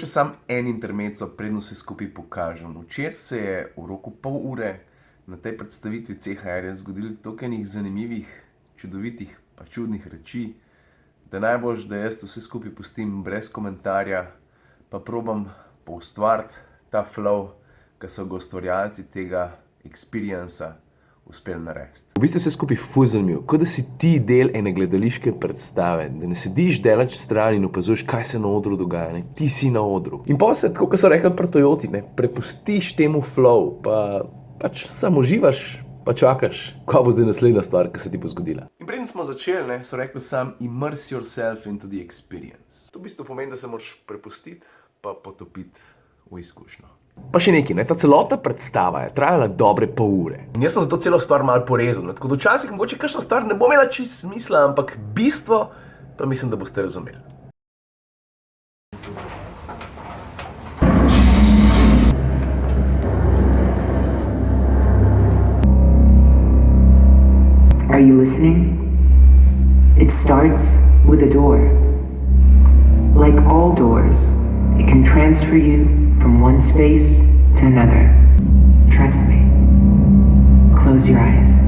Mogoče sam en intermezzo, predno se skupaj pokažem. Včeraj se je v roku pol ure na tej predstavitvi CHR zgodilo toliko enih zanimivih, čudovitih pa čudnih reči, da najboljš, da jaz vse skupaj pustim brez komentarja, pa probam poustvariti ta flow, ki so ga ustvarjalci tega experienca uspeli narediti. V bistvu se skupaj ful zanimivo, kot da si ti del ene gledališke predstave, da ne sediš daleč stran in opazuješ, kaj se na odru dogaja, ne? Ti si na odru. In pa se, tako kot so rekli pri Toyoti, ne, prepustiš temu flow, pa pač samo uživaš, pa čakaš, kaj bo zdaj naslednja stvar, ki se ti bo zgodila. In preden smo začeli, ne, so rekli sam immerse yourself into the experience. To v bistvu pomeni, da se moraš prepustiti, pa potopiti v izkušnjo. Pa še nekaj, ne, ta celotna predstava je trajala dobre pol ure. In jaz sem zato celo stvar malo porezal, ne, tako da včasih mogoče kakšna stvar ne bo imela čisto smisla, ampak bistvo pa mislim, da boste razumeli. Are you listening? It starts with a door. Like all doors, it can transfer you from one space to another. Trust me. Close your eyes.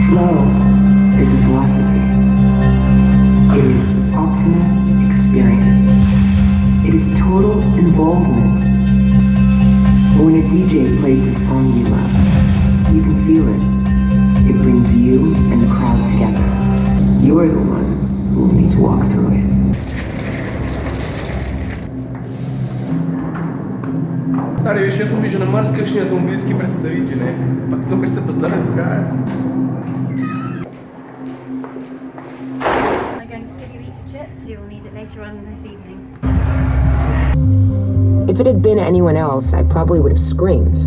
Flow is a philosophy. It is optimal experience. It is total involvement. When a DJ plays the song you love, you can feel it. It brings you and the crowd together. You're the one who will need to walk through it. Stari, veš, jaz sem bil že na marsikakšni avtomobilski predstavitvi, ne? Ampak to, kar se pa zdaj dogaja. I'm going to give you each a chip. You will need it later on this evening. If it had been anyone else, I probably would have screamed.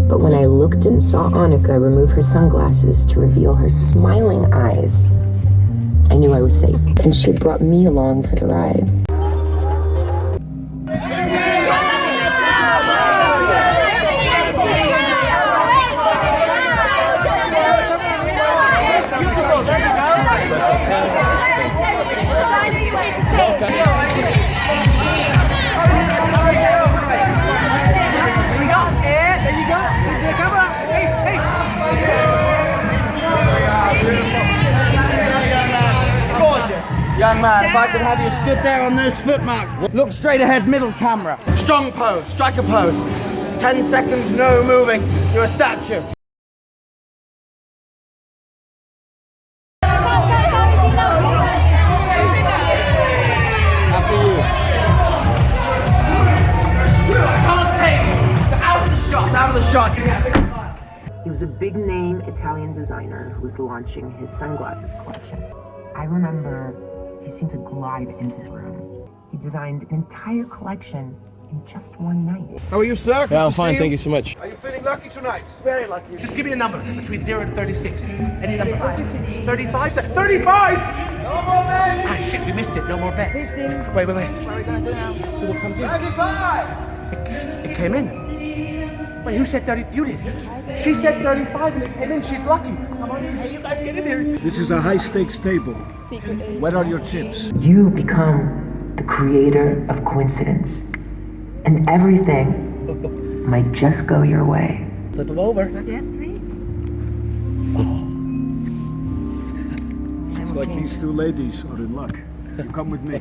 But when I looked and saw Annika remove her sunglasses to reveal her smiling eyes, I knew I was safe. And she brought me along for the ride. Young man, if I could have you stood there on those footmarks. Look straight ahead, middle camera. Strong pose, striker pose. 10 seconds, no moving. You're a statue. After you. I can't take. Out of the shot, out of the shot. He was a big-name Italian designer who was launching his sunglasses collection. I remember he seemed to glide into the room. He designed an entire collection in just one night. How are you, sir? Yeah, I'm fine, thank you so much. Are you feeling lucky tonight? Very lucky. Just give me a number between 0 and 36. Any number. 35? 35! No more men! Ah, shit, we missed it. No more bets. Wait. What are we going to do now? See what comes in. 35! It came in. Wait, who said 30? You did. She said 35 and it came in. She's lucky. Come on in. Hey, you guys get in here. This is a high-stakes table. Where are your chips? You become the creator of coincidence, and everything might just go your way. Flip them over. Yes, please. It's like these two ladies are in luck. You come with me.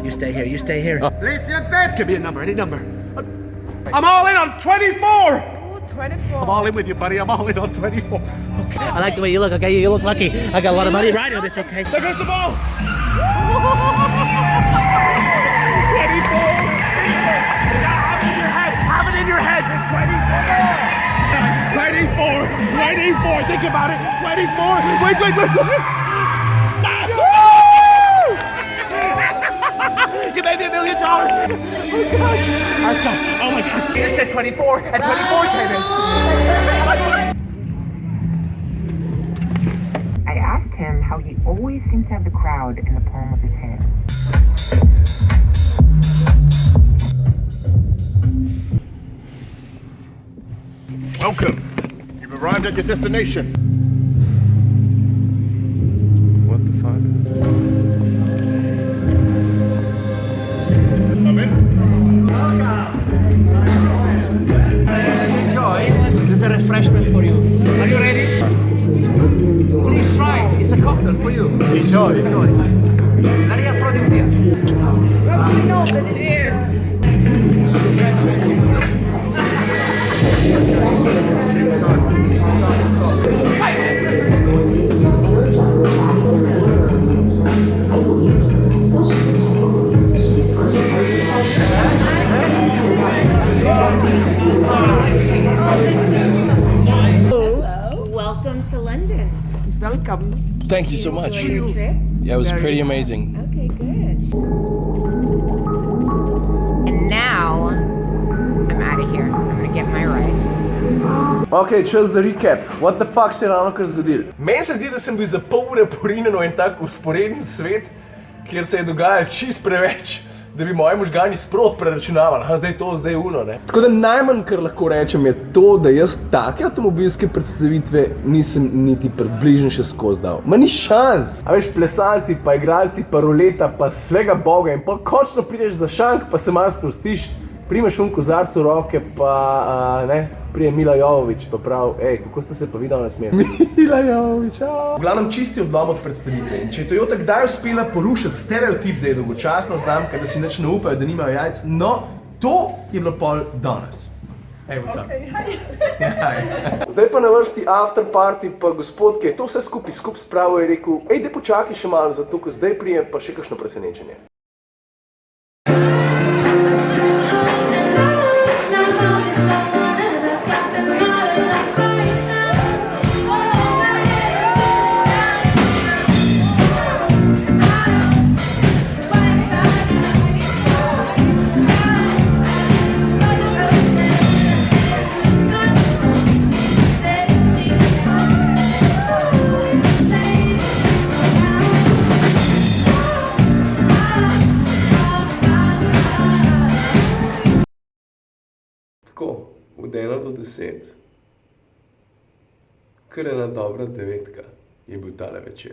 You stay here. You stay here. Place your bet! Give me a number. Any number. I'm all in on 24! 24. I'm all in with you, buddy. I'm all in on 24. Okay. I like the way you look, okay? You look lucky. I got a lot of money riding on this, okay? There goes the ball! 24! Have it in your head. 24. Think about it. 24. Wait. You made me $1 million. Oh my God. You just said 24 and 24 came in. I asked him how he always seemed to have the crowd in the palm of his hand. Welcome. You've arrived at your destination. refreshment for you. Are you ready? Please try. It's a cocktail for you. Enjoy. L'aria aphrodisia. Cheers. Welcome to London. Welcome. Thank you so much. Your trip? Yeah, it was pretty amazing. Okay, good. And now I'm out of here. I'm gonna get my ride. Ok, čas za recap. What the fuck se je ravno kar zgodilo? Meni se zdi, da sem bil za pol ure porinjen v en tak usporeden svet, kjer se je dogajalo čist preveč, da bi moji možgani sprot preračunavali. Zdaj to, zdaj uno, ne. Tako da najmanj, kar lahko rečem, je to, da jaz take avtomobilske predstavitve nisem niti približno še skozi dal. Ma ni šans! A veš, plesalci, pa igralci, pa ruleta, pa svega boga in pa končno prideš za šank, pa se malo sprostiš, primeš kozarc v roke, pa prije Mila Jovović, pa prav, kako ste se pa videli na smer? Mila Jovović, V glavnem čisti odlom od predstavitve. In če je Toyota kdaj uspela porušiti stereotip, da je dolgočasna znamka, da si nič ne upajo, da nimajo jajc, no, to je bilo pol danes. What's up? Zdaj pa na vrsti after party, pa gospod, ki je to vse skupaj spravil, je rekel, daj počakaj še malo, zato ko zdaj prijem pa še kakšno presenečenje. Tako, od 1 do 10, kar ena dobra 9 je bil tale večer.